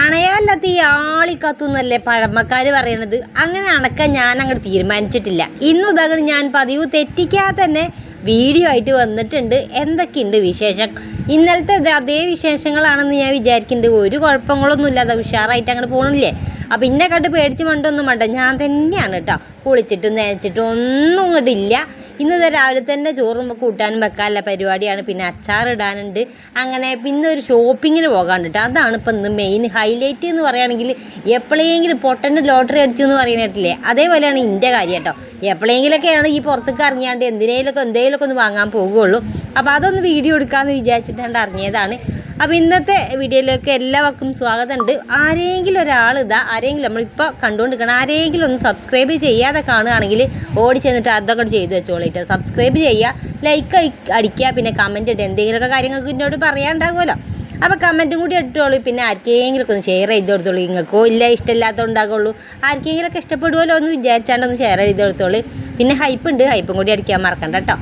അണയാല്ലാത്ത ഈ ആളിക്കത്തുന്നല്ലേ പഴമക്കാർ പറയണത്. അങ്ങനെ അണക്കാൻ ഞാൻ അങ്ങോട്ട് തീരുമാനിച്ചിട്ടില്ല. ഇന്നും ഇതാകണം ഞാൻ പതിവ് തെറ്റിക്കാതെ തന്നെ വീഡിയോ ആയിട്ട് വന്നിട്ടുണ്ട്. എന്തൊക്കെയുണ്ട് വിശേഷം? ഇന്നലത്തെ അതേ വിശേഷങ്ങളാണെന്ന് ഞാൻ വിചാരിക്കുന്നുണ്ട്. ഒരു കുഴപ്പങ്ങളൊന്നും ഇല്ലാതെ ഉഷാറായിട്ട് അങ്ങോട്ട് പോകണില്ലേ. അപ്പം ഇന്നെ കണ്ട് പേടിച്ച് മണ്ടൊന്നും വേണ്ട, ഞാൻ തന്നെയാണ് കേട്ടോ. കുളിച്ചിട്ടും നനച്ചിട്ടും ഒന്നും ഇങ്ങോട്ടില്ല. ഇന്ന് രാവിലെ തന്നെ ചോറും കൂട്ടാനും വെക്കാനുള്ള പരിപാടിയാണ്. പിന്നെ അച്ചാറിടാനുണ്ട്. അങ്ങനെ പിന്നെ ഒരു ഷോപ്പിങ്ങിന് പോകാണ്ട് കേട്ടോ. അതാണ് ഇപ്പം ഇന്ന് മെയിൻ ഹൈലൈറ്റ് എന്ന് പറയുകയാണെങ്കിൽ. എപ്പോഴെങ്കിലും പൊട്ടൻ്റെ ലോട്ടറി അടിച്ചു എന്ന് പറയുന്നിട്ടില്ലേ, അതേപോലെയാണ് എൻ്റെ കാര്യം കേട്ടോ. എപ്പോഴെങ്കിലൊക്കെയാണ് ഈ പുറത്തേക്ക് ഇറങ്ങിയാണ്ട് എന്തെങ്കിലുമൊക്കെ ഒന്ന് വാങ്ങാൻ പോകുകയുള്ളൂ. അപ്പോൾ അതൊന്ന് വീഡിയോ എടുക്കാമെന്ന് വിചാരിച്ചിട്ടാണ്ട് ഇറങ്ങിയതാണ്. അപ്പോൾ ഇന്നത്തെ വീഡിയോയിലേക്ക് എല്ലാവർക്കും സ്വാഗതമുണ്ട്. ആരെങ്കിലും ഒരാൾ ആരെങ്കിലും നമ്മളിപ്പോൾ കണ്ടുകൊണ്ടിരിക്കണം, ആരെങ്കിലും ഒന്ന് സബ്സ്ക്രൈബ് ചെയ്യാതെ കാണുകയാണെങ്കിൽ ഓടി ചെന്നിട്ട് അതൊക്കെ ചെയ്ത് വെച്ചോളിട്ടോ. സബ്സ്ക്രൈബ് ചെയ്യുക, ലൈക്ക് അടിക്കുക, പിന്നെ കമൻറ്റ് ഇടുക. എന്തെങ്കിലുമൊക്കെ കാര്യങ്ങൾക്ക് എന്നോട് പറയാനുണ്ടാകുമല്ലോ. അപ്പോൾ കമൻറ്റും കൂടി ഇട്ടോളൂ. പിന്നെ ആർക്കെങ്കിലുമൊക്കെ ഒന്ന് ഷെയർ ചെയ്ത് കൊടുത്തോളൂ. നിങ്ങൾക്കോ ഇല്ല ഇഷ്ടമില്ലാത്തതുണ്ടാകുള്ളൂ. ആർക്കെങ്കിലുമൊക്കെ ഇഷ്ടപ്പെടുമല്ലോ എന്ന് വിചാരിച്ചാണ്ടൊന്ന് ഷെയർ ചെയ്ത് കൊടുത്തോളൂ. പിന്നെ ഹൈപ്പും കൂടി അടിക്കാൻ മറക്കണ്ട കേട്ടോ.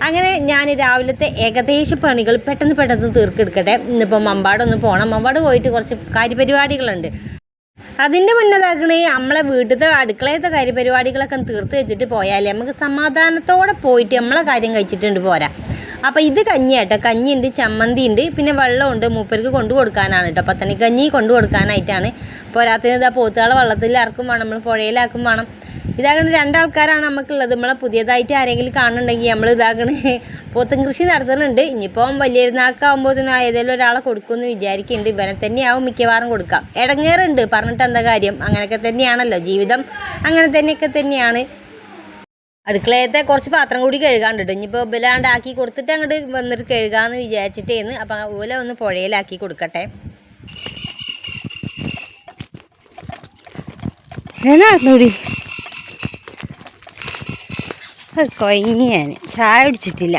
അങ്ങനെ ഞാൻ രാവിലത്തെ ഏകദേശ പണികൾ പെട്ടെന്ന് തീർക്കെടുക്കട്ടെ. ഇന്നിപ്പോൾ മമ്പാടൊന്ന് പോകണം. മമ്പാട് പോയിട്ട് കുറച്ച് കാര്യപരിപാടികളുണ്ട്. അതിൻ്റെ മുന്നതാക്കണേ നമ്മളെ വീട്ടിലത്തെ അടുക്കളയത്തെ കാര്യപരിപാടികളൊക്കെ തീർത്ത് വെച്ചിട്ട് പോയാലേ നമുക്ക് സമാധാനത്തോടെ പോയിട്ട് നമ്മളെ കാര്യം കഴിച്ചിട്ടുണ്ട് പോരാ. അപ്പോൾ ഇത് കഞ്ഞിയാട്ടോ. കഞ്ഞിയുണ്ട്, ചമ്മന്തി ഉണ്ട്, പിന്നെ വെള്ളമുണ്ട്. മൂപ്പർക്ക് കൊണ്ടു കൊടുക്കാനാണ് കേട്ടോ. പത്തണിക്കഞ്ഞി കൊണ്ടു കൊടുക്കാനായിട്ടാണ്. പോരാത്തതിന് ഇതാ പോത്തുകളെ വെള്ളത്തിൽ ഇറക്കും വേണം, നമ്മൾ പുഴയിലാക്കും വേണം. ഇതാകണ രണ്ടാൾക്കാരാണ് നമുക്കുള്ളത്. നമ്മളെ പുതിയതായിട്ട് ആരെങ്കിലും കാണുന്നുണ്ടെങ്കിൽ നമ്മൾ ഇതാകണേ പോത്തും കൃഷി നടത്തുന്നുണ്ട്. ഇനിയിപ്പം വലിയൊരുന്നാക്കാവുമ്പോഴത്തേനും ഏതെങ്കിലും ഒരാളെ കൊടുക്കുമെന്ന് വിചാരിക്കുന്നുണ്ട്. ഇവനെ തന്നെയാവും മിക്കവാറും കൊടുക്കാം. ഇടങ്ങേറുണ്ട് പറഞ്ഞിട്ട് എന്താ കാര്യം. അങ്ങനെയൊക്കെ തന്നെയാണല്ലോ ജീവിതം, അങ്ങനെ തന്നെയാണ്. അടുക്കളയത്തെ കുറച്ച് പാത്രം കൂടി കഴുകാണ്ടിട്ട് ഇനിയിപ്പോൾ ബലാണ്ടാക്കി കൊടുത്തിട്ട് അങ്ങോട്ട് വന്നിട്ട് കഴുകാമെന്ന് വിചാരിച്ചിട്ടേന്ന്. അപ്പം ഓല ഒന്ന് പുഴയിലാക്കി കൊടുക്കട്ടെ. എന്നാടി അത് കൊയങ്ങി. ഞാൻ ചായ കുടിച്ചിട്ടില്ല.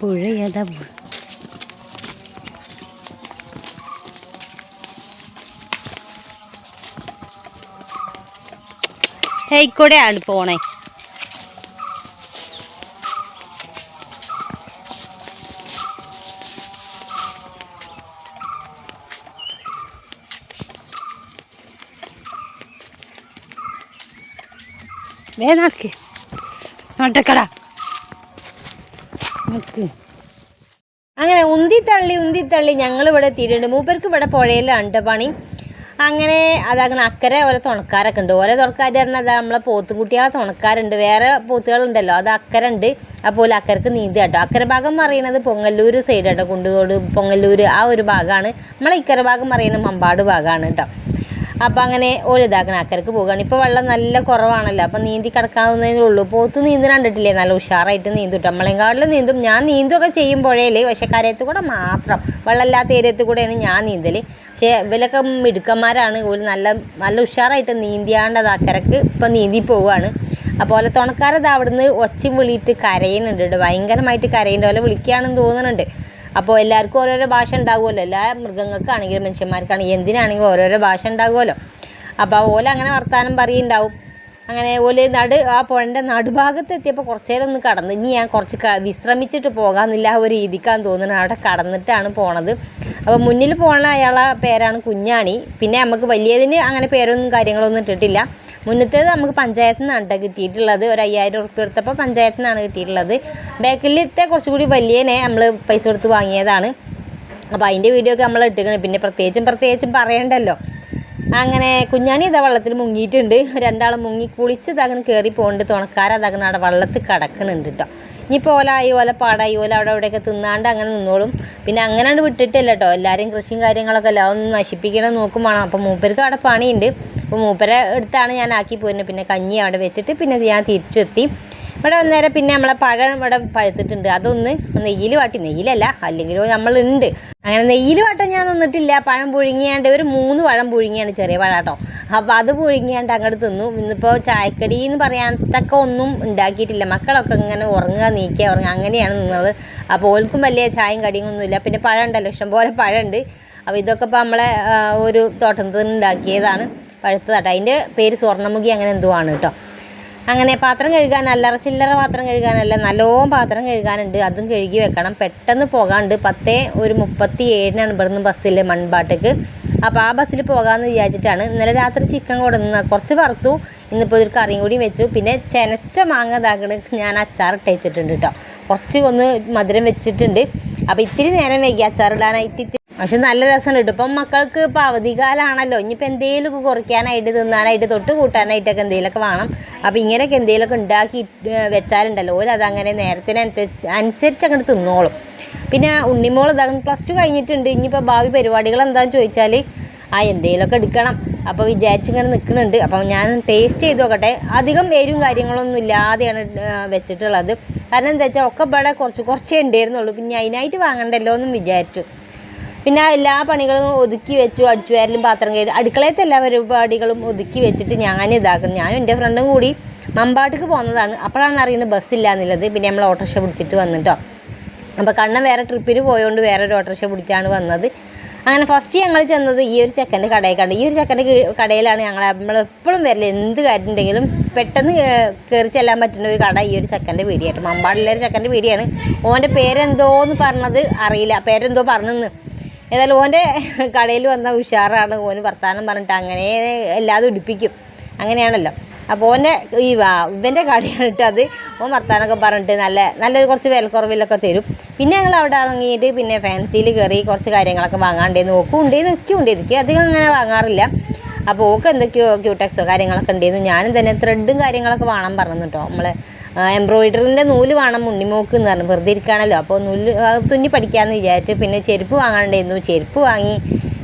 പുഴയതാ ഹൈക്കോടെയാണ് പോണേ. വേനാക്ക് നോട്ടക്കട അങ്ങനെ ഉന്തിത്തള്ളി ഞങ്ങളിവിടെ എത്തിയിട്ടുണ്ട്. മൂപ്പർക്ക് ഇവിടെ പുഴയിലാണ് പണി. അങ്ങനെ അതാകണം അക്കരെ ഓരോ തുണക്കാരൊക്കെ ഉണ്ട്. ഓരോ തുണക്കാർ പറഞ്ഞാൽ അതാ നമ്മളെ പോത്തുകുട്ടികളെ തുണക്കാരുണ്ട്. വേറെ പോത്തുകളുണ്ടല്ലോ, അത് അക്കരെ ഉണ്ട്. അപ്പോൾ അക്കരക്ക് നീന്തുക കേട്ടോ. അക്കരെ ഭാഗം പറയുന്നത് പൊങ്ങല്ലൂർ സൈഡ് കേട്ടോ. കുണ്ടുകോട് പൊങ്ങല്ലൂർ ആ ഒരു ഭാഗമാണ്. നമ്മളെ ഇക്കരെ ഭാഗം പറയുന്നത് മമ്പാട് ഭാഗമാണ് കേട്ടോ. അപ്പോൾ അങ്ങനെ ഇതാക്കണം അക്കരക്ക് പോകുകയാണ്. ഇപ്പോൾ വെള്ളം നല്ല കുറവാണല്ലോ, അപ്പം നീന്തി കിടക്കാവുന്നതേ ഉള്ളൂ. പോത്ത് നീന്തി കണ്ടിട്ടില്ലേ, നല്ല ഉഷാറായിട്ട് നീന്തും കേട്ടോ. നമ്മളെങ്കാട്ടിലും നീന്തും. ഞാൻ നീന്തുമൊക്കെ ചെയ്യും പുഴയിൽ, പക്ഷേ കരയത്ത് കൂടെ മാത്രം, വെള്ളമില്ലാത്ത ഏരിയത്തിൽ കൂടെയാണ് ഞാൻ നീന്തൽ. പക്ഷേ ഇവരൊക്കെ മിടുക്കന്മാരാണ്. ഒരു നല്ല ഉഷാറായിട്ട് നീന്തിയാണ്ടത് അക്കരക്ക് ഇപ്പം നീന്തി പോവുകയാണ്. അപ്പോൾ തുണക്കാരത് അവിടുന്ന് ഒച്ചയും വിളിയിട്ട് കരയുന്നുണ്ട്. ഭയങ്കരമായിട്ട് കരയുന്നുണ്ട്. ഓലെ വിളിക്കുകയാണെന്ന് തോന്നുന്നുണ്ട്. അപ്പോൾ എല്ലാവർക്കും ഓരോരോ ഭാഷ ഉണ്ടാകുമല്ലോ. എല്ലാ മൃഗങ്ങൾക്കാണെങ്കിലും മനുഷ്യന്മാർക്കാണെങ്കിലും എന്തിനാണെങ്കിലും ഓരോരോ ഭാഷ ഉണ്ടാകുമല്ലോ. അപ്പോൾ ഓല അങ്ങനെ വർത്താനം പറയുന്നുണ്ടാവും. അങ്ങനെ ഓല് ആ പുഴൻ്റെ നടുഭാഗത്ത് എത്തിയപ്പോൾ കുറച്ച് നേരം ഒന്ന് കടന്ന് ഇനി ഞാൻ കുറച്ച് വിശ്രമിച്ചിട്ട് പോകാമെന്നില്ല ആ ഒരു രീതിക്കാന്ന് തോന്നുന്നു. അവിടെ കടന്നിട്ടാണ് പോണത്. അപ്പോൾ മുന്നിൽ പോകണ അയാളെ പേരാണ് കുഞ്ഞാണി. പിന്നെ നമുക്ക് വലിയതിന് അങ്ങനെ പേരൊന്നും കാര്യങ്ങളൊന്നും ഇട്ടിട്ടില്ല. മുന്നത്തേത് നമുക്ക് പഞ്ചായത്തിൽ നിന്നാണ് കേട്ടോ കിട്ടിയിട്ടുള്ളത്. ഒരു 5000 ഉറുപ്പ്യ എടുത്തപ്പോൾ പഞ്ചായത്തിൽ നിന്നാണ് കിട്ടിയിട്ടുള്ളത്. ബാക്കിലത്തെ കുറച്ചുകൂടി വലിയനെ നമ്മൾ പൈസ കൊടുത്ത് വാങ്ങിയതാണ്. അപ്പോൾ അതിൻ്റെ വീഡിയോ ഒക്കെ നമ്മൾ ഇട്ടിരിക്കണം. പിന്നെ പ്രത്യേകിച്ചും പറയണ്ടല്ലോ. അങ്ങനെ കുഞ്ഞാണി ഇതാ വെള്ളത്തിൽ മുങ്ങിയിട്ടുണ്ട്. രണ്ടാളും മുങ്ങി കുളിച്ചതാകണം കയറി പോകുന്നുണ്ട്. തുണക്കാരതാകണം അവിടെ വെള്ളത്തിൽ കിടക്കുന്നുണ്ട് കേട്ടോ. ഇനിയിപ്പോൾ ഓല പാടായി അവിടെ അവിടെയൊക്കെ തിന്നാണ്ട് അങ്ങനെ നിന്നോളും. പിന്നെ അങ്ങനെയാണ് വിട്ടിട്ടില്ല കേട്ടോ. എല്ലാവരെയും കൃഷിയും കാര്യങ്ങളൊക്കെ എല്ലാം ഒന്ന് നശിപ്പിക്കണം നോക്കും വേണം. അപ്പോൾ മൂപ്പർക്ക് അവിടെ പണിയുണ്ട്. അപ്പോൾ മൂപ്പരെ അടുത്താണ് ഞാൻ ആക്കി പോരുന്നത്. പിന്നെ കഞ്ഞി അവിടെ വെച്ചിട്ട് പിന്നെ ഞാൻ തിരിച്ചെത്തി. ഇവിടെ വന്നേരം പിന്നെ നമ്മളെ പഴം ഇവിടെ പഴുത്തിട്ടുണ്ട്. അതൊന്ന് നെയ്യിലല്ല അല്ലെങ്കിലോ നമ്മളുണ്ട്. അങ്ങനെ നെയ്യിൽ വാട്ടാൻ ഞാൻ നിന്നിട്ടില്ല. പഴം പുഴുങ്ങിയാണ്ട് ഒരു 3 പഴം പുഴുങ്ങിയാണ്, ചെറിയ പഴം കേട്ടോ. അപ്പോൾ അത് പുഴുങ്ങിയാണ്ട് അങ്ങോട്ട് തിന്നു. ഇന്നിപ്പോൾ ചായക്കടി എന്ന് പറയാത്തക്ക ഒന്നും ഉണ്ടാക്കിയിട്ടില്ല. മക്കളൊക്കെ ഇങ്ങനെ ഉറങ്ങുക അങ്ങനെയാണ് നിന്നത്. അപ്പോൾ ഓൾക്കും വലിയ ചായയും കടിയൊന്നുമില്ല. പിന്നെ പഴം ഉണ്ടല്ലോ, ഇഷ്ടംപോലെ പഴമുണ്ട്. അപ്പോൾ ഇതൊക്കെ ഇപ്പോൾ നമ്മളെ ഒരു തോട്ടത്തിൽ നിന്ന് ഉണ്ടാക്കിയതാണ്. പഴുത്തതാട്ടോ. അതിൻ്റെ പേര് സ്വർണ്ണമുഖി അങ്ങനെ എന്തോ ആണ് കേട്ടോ. അങ്ങനെ പാത്രം കഴുകാൻ അല്ലറ ചില്ലറ പാത്രം കഴുകാനല്ല, നല്ലോണം പാത്രം കഴുകാനുണ്ട്. അതും കഴുകി വെക്കണം. പെട്ടെന്ന് പോകാനുണ്ട്. 10:37 ഇവിടുന്ന് ബസ്സിൽ മൺപാട്ടേക്ക്. അപ്പോൾ ആ ബസ്സിൽ പോകാമെന്ന് വിചാരിച്ചിട്ടാണ്. ഇന്നലെ രാത്രി ചിക്കൻ കൊടുന്ന് കുറച്ച് വറുത്തു. ഇന്നിപ്പോൾ ഒരു കറിയും കൂടി വെച്ചു. പിന്നെ ചെനച്ച മാങ്ങ ഇതാക്കണ് ഞാൻ അച്ചാറിട്ട് വെച്ചിട്ടുണ്ട് കേട്ടോ. കുറച്ച് ഒന്ന് മധുരം വെച്ചിട്ടുണ്ട്. അപ്പോൾ ഇത്തിരി നേരം വൈകി അച്ചാറിടാനായിട്ട്. പക്ഷെ നല്ല രസമുണ്ട് കേട്ടോ. ഇപ്പം മക്കൾക്ക് ഇപ്പോൾ അവധിക്കാലമാണല്ലോ. ഇനിയിപ്പോൾ എന്തെങ്കിലുമൊക്കെ കുറയ്ക്കാനായിട്ട് തിന്നാനായിട്ട് തൊട്ട് കൂട്ടാനായിട്ടൊക്കെ എന്തെങ്കിലുമൊക്കെ വേണം. അപ്പോൾ ഇങ്ങനെയൊക്കെ എന്തെങ്കിലുമൊക്കെ ഉണ്ടാക്കി വെച്ചാലുണ്ടല്ലോ അതങ്ങനെ നേരത്തിനനുസരിച്ച് അങ്ങോട്ട് തിന്നോളും. പിന്നെ ഉണ്ണിമോൾ ഇതാകും +2 കഴിഞ്ഞിട്ടുണ്ട്. ഇനിയിപ്പോൾ ഭാവി പരിപാടികൾ എന്താണെന്ന് ചോദിച്ചാൽ എന്തെങ്കിലുമൊക്കെ എടുക്കണം. അപ്പോൾ വിചാരിച്ചിങ്ങനെ നിൽക്കുന്നുണ്ട്. അപ്പം ഞാൻ ടേസ്റ്റ് ചെയ്ത് നോക്കട്ടെ. അധികം എരിവും കാര്യങ്ങളൊന്നും ഇല്ലാതെയാണ് വെച്ചിട്ടുള്ളത്. കാരണം എന്താ വെച്ചാൽ ഒക്കെ ഇവിടെ കുറച്ചേ ഉണ്ടായിരുന്നുള്ളൂ. പിന്നെ അതിനായിട്ട് വാങ്ങണ്ടല്ലോ എന്നും വിചാരിച്ചു. പിന്നെ എല്ലാ പണികളും ഒതുക്കി വെച്ചു. അടിച്ചു വാരലും പാത്രം കഴുകി അടുക്കളയത്തെ എല്ലാ പരിപാടികളും ഒതുക്കി വെച്ചിട്ട് ഞാനും എൻ്റെ ഫ്രണ്ടും കൂടി മമ്പാട്ടിക്ക് പോകുന്നതാണ്. അപ്പോഴാണ് അറിയുന്നത് ബസ്സില്ല എന്നുള്ളത്. പിന്നെ നമ്മൾ ഓട്ടോറിക്ഷ പിടിച്ചിട്ട് വന്നിട്ടോ. അപ്പോൾ കണ്ണൻ വേറെ ട്രിപ്പിന് പോയതുകൊണ്ട് വേറെ ഒരു ഓട്ടോറിക്ഷ പിടിച്ചാണ് വന്നത്. അങ്ങനെ ഫസ്റ്റ് ഞങ്ങൾ ചെന്നത് ഈ ഒരു ചെക്കൻ്റെ കടയിലേക്കാണ്. ഈ ഒരു ചെക്കൻ്റെ കടയിലാണ് നമ്മളെപ്പോഴും വരല്. എന്ത് കാര്യം ഉണ്ടെങ്കിലും പെട്ടെന്ന് കയറി ചെല്ലാൻ പറ്റുന്ന ഒരു കട ഈ ഒരു ചെക്കൻ്റെ പീടിയായിട്ട്. മമ്പാടുള്ള ഒരു ചെക്കൻ്റെ പീടിയാണ്. ഓൻ്റെ പേരെന്തോന്ന് പറഞ്ഞത് അറിയില്ല. പേരെന്തോ പറഞ്ഞെന്ന്. ഏതായാലും ഓൻ്റെ കടയിൽ വന്ന ഉഷാറാണ്. ഓന് വർത്താനം പറഞ്ഞിട്ട് അങ്ങനെ എല്ലാതും ഇടിപ്പിക്കും. അങ്ങനെയാണല്ലോ. അപ്പോൾ ഓൻ്റെ ഇവൻ്റെ കടയാണ് ഇട്ട് അത്. ഓൻ വർത്താനമൊക്കെ പറഞ്ഞിട്ട് നല്ലൊരു കുറച്ച് വിലക്കുറവിലൊക്കെ തരും. പിന്നെ ഞങ്ങൾ അവിടെ ഇറങ്ങിയിട്ട് പിന്നെ ഫാൻസിയിൽ കയറി കുറച്ച് കാര്യങ്ങളൊക്കെ വാങ്ങാണ്ടേന്ന്. ഒക്കെ ഉണ്ട്. അധികം അങ്ങനെ വാങ്ങാറില്ല. അപ്പോൾ ഓക്ക് എന്തൊക്കെയോ ക്യൂടെക്സോ കാര്യങ്ങളൊക്കെ ഉണ്ടായിരുന്നു. ഞാനും തന്നെ ത്രെഡും കാര്യങ്ങളൊക്കെ വേണം പറഞ്ഞു കേട്ടോ. നമ്മൾ എംബ്രോയിഡറിൻ്റെ നൂല് വേണം ഉണ്ണിമോക്ക് എന്ന് പറഞ്ഞു. വെറുതെ ഇരിക്കുകയാണല്ലോ. അപ്പോൾ നൂല് തുന്നി പഠിക്കാമെന്ന് വിചാരിച്ചു. പിന്നെ ചെരുപ്പ് വാങ്ങാണ്ടായിരുന്നു. ചെരുപ്പ് വാങ്ങി.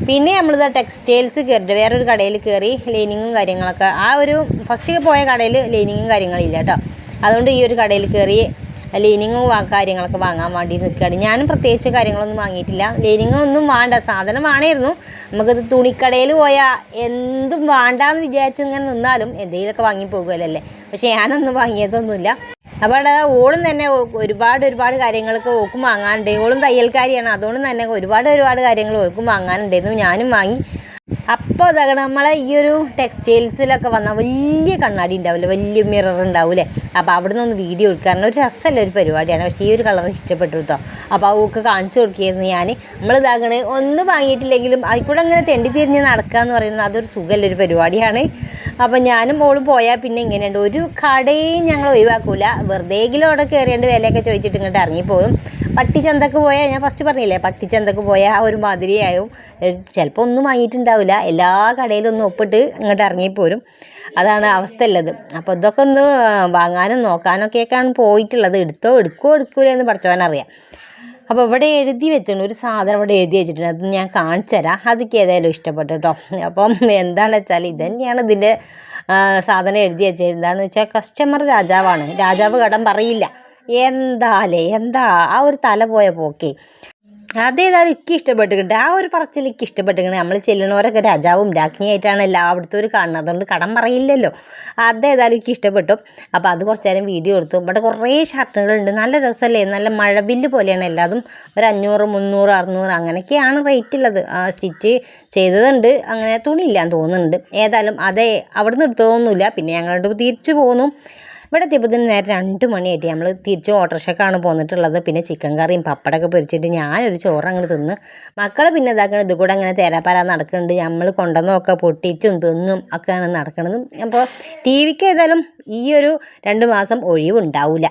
പിന്നെ നമ്മളിത് ടെക്സ്റ്റൈൽസ് കയറിയിട്ട് വേറൊരു കടയിൽ കയറി ലൈനിങ്ങും കാര്യങ്ങളൊക്കെ. ആ ഒരു ഫസ്റ്റ് പോയ കടയിൽ ലൈനിങ്ങും കാര്യങ്ങളില്ല കേട്ടോ. അതുകൊണ്ട് ഈ ഒരു കടയിൽ കയറി ലൈനിങ്ങും കാര്യങ്ങളൊക്കെ വാങ്ങാൻ വേണ്ടി നിൽക്കുകയാണ്. ഞാനും പ്രത്യേകിച്ച് കാര്യങ്ങളൊന്നും വാങ്ങിയിട്ടില്ല. ലൈനിങ്ങും ഒന്നും വേണ്ട, സാധനം വേണമായിരുന്നു. നമുക്കത് തുണിക്കടയിൽ പോയാൽ എന്തും വേണ്ടാന്ന് വിചാരിച്ച് ഇങ്ങനെ നിന്നാലും എന്തെങ്കിലുമൊക്കെ വാങ്ങി പോകുമല്ലേ. പക്ഷേ ഞാനൊന്നും വാങ്ങിയതൊന്നുമില്ല. അപ്പോൾ അവിടെ ഓളും തന്നെ ഒരുപാട് കാര്യങ്ങൾക്ക് ഓക്കും വാങ്ങാനുണ്ട്. ഓളും തയ്യൽക്കാരിയാണ്. അതുകൊണ്ട് തന്നെ ഒരുപാട് കാര്യങ്ങൾ ഓൾക്കും വാങ്ങാനുണ്ടായിരുന്നു. ഞാനും വാങ്ങി. അപ്പോൾ അതാണ് നമ്മളെ ഈ ഒരു ടെക്സ്റ്റൈൽസിലൊക്കെ വന്നാൽ വലിയ കണ്ണാടി ഉണ്ടാവില്ലേ, വലിയ മിറർ ഉണ്ടാവില്ലേ. അപ്പോൾ അവിടെ നിന്ന് വീഡിയോ എടുക്കാറുണ്ട്. ഒരു രസമല്ല ഒരു പരിപാടിയാണ്. പക്ഷേ ഈ ഒരു കളർ ഇഷ്ടപ്പെട്ടു കേട്ടോ. അപ്പോൾ അവൾക്ക് കാണിച്ചു കൊടുക്കുകയായിരുന്നു ഞാൻ. നമ്മളിതാകണേ ഒന്നും വാങ്ങിയിട്ടില്ലെങ്കിലും അതിൽക്കൂടെ അങ്ങനെ തെണ്ടി തിരിഞ്ഞ് നടക്കുക എന്ന് പറയുന്നത് അതൊരു സുഖമുള്ളൊരു പരിപാടിയാണ്. അപ്പോൾ ഞാനും മോളും പോയാൽ പിന്നെ ഇങ്ങനെയുണ്ട്. ഒരു കടയും ഞങ്ങൾ ഒഴിവാക്കൂല. വെറുതെയെങ്കിലും അവിടെ കയറിയാണ്ട് വിലയൊക്കെ ചോദിച്ചിട്ട് ഇങ്ങോട്ട് ഇറങ്ങിപ്പോകും. പട്ടിച്ചന്തക്ക് പോയാൽ ഞാൻ ഫസ്റ്റ് പറഞ്ഞില്ലേ, പട്ടിച്ചന്തക്ക് പോയാൽ ആ ഒരു മാതിരിയാവും. ചിലപ്പോൾ ഒന്നും വാങ്ങിയിട്ടുണ്ടാവില്ല. എല്ലാ കടയിലും ഒന്ന് ഒപ്പിട്ട് ഇങ്ങോട്ട് ഇറങ്ങിപ്പോരും. അതാണ് അവസ്ഥ ഉള്ളത്. അപ്പോൾ ഇതൊക്കെ ഒന്ന് വാങ്ങാനും നോക്കാനൊക്കെയൊക്കെയാണ് പോയിട്ടുള്ളത്. എടുക്കൂല എന്ന് പഠിച്ചവനറിയാം. അപ്പോൾ ഇവിടെ എഴുതി വെച്ചിട്ടുണ്ട്. ഒരു സാധനം ഇവിടെ എഴുതി വെച്ചിട്ടുണ്ട്. അത് ഞാൻ കാണിച്ചു തരാം. അതൊക്കെ ഏതായാലും ഇഷ്ടപ്പെട്ടു കേട്ടോ. അപ്പം എന്താണെന്ന് വെച്ചാൽ ഇത് തന്നെയാണ് ഇതിൻ്റെ സാധനം എഴുതി വെച്ചത്. എന്താണെന്ന് വെച്ചാൽ കസ്റ്റമർ രാജാവാണ്. രാജാവ് കടം പറയില്ല. എന്താ ആ ഒരു തല പോയ പോക്കേ. അതേതായാലും എനിക്ക് ഇഷ്ടപ്പെട്ടിട്ടുണ്ട്. ആ ഒരു പറച്ചിൽ എനിക്ക് ഇഷ്ടപ്പെട്ടിരിക്കണം. നമ്മൾ ചെല്ലുന്നവരൊക്കെ രാജാവും രാജ്ഞിയായിട്ടാണ് എല്ലായിടത്തും ഒരു കാണുന്നത്. അതുകൊണ്ട് കടം പറയില്ലല്ലോ. അതേതായാലും എനിക്ക് ഇഷ്ടപ്പെട്ടു. അപ്പോൾ അത് കുറച്ച് നേരം വീഡിയോ എടുത്തു. ഇവിടെ കുറേ ഷർട്ടുകളുണ്ട്. നല്ല രസമല്ലേ, നല്ല മഴവില്ല് പോലെയാണ് എല്ലാതും. ഒരു 500, 300, 600 അങ്ങനെയൊക്കെയാണ് റേറ്റ് ഉള്ളത്. സ്റ്റിച്ച് ചെയ്തതുണ്ട്. അങ്ങനെ തുണിയില്ലാന്ന് തോന്നുന്നുണ്ട്. ഏതായാലും അവിടെ നിന്ന് എടുത്തതൊന്നുമില്ല. പിന്നെ ഞങ്ങളോട് തിരിച്ചു പോന്നു. ഇവിടെ എത്തിയപ്പോൾ നേരെ 2 മണിയായിട്ട് നമ്മൾ തിരിച്ച് ഓട്ടോറിക്ഷക്കാണ് പോന്നിട്ടുള്ളത്. പിന്നെ ചിക്കൻ കറിയും പപ്പടമൊക്കെ പൊരിച്ചിട്ട് ഞാനൊരു ചോറ് അങ്ങോട്ട് തിന്ന്. മക്കളെ പിന്നെ ഇതാക്കണം. ഇത് കൂടെ അങ്ങനെ തേരാപ്പാരാ നടക്കുന്നുണ്ട്. നമ്മൾ കൊണ്ടുവന്നൊക്കെ പൊട്ടിച്ചും തിന്നും ഒക്കെയാണ് നടക്കുന്നത്. അപ്പോൾ ടി വിക്ക് ഏതായാലും ഈ ഒരു 2 മാസം ഒഴിവുണ്ടാവില്ല.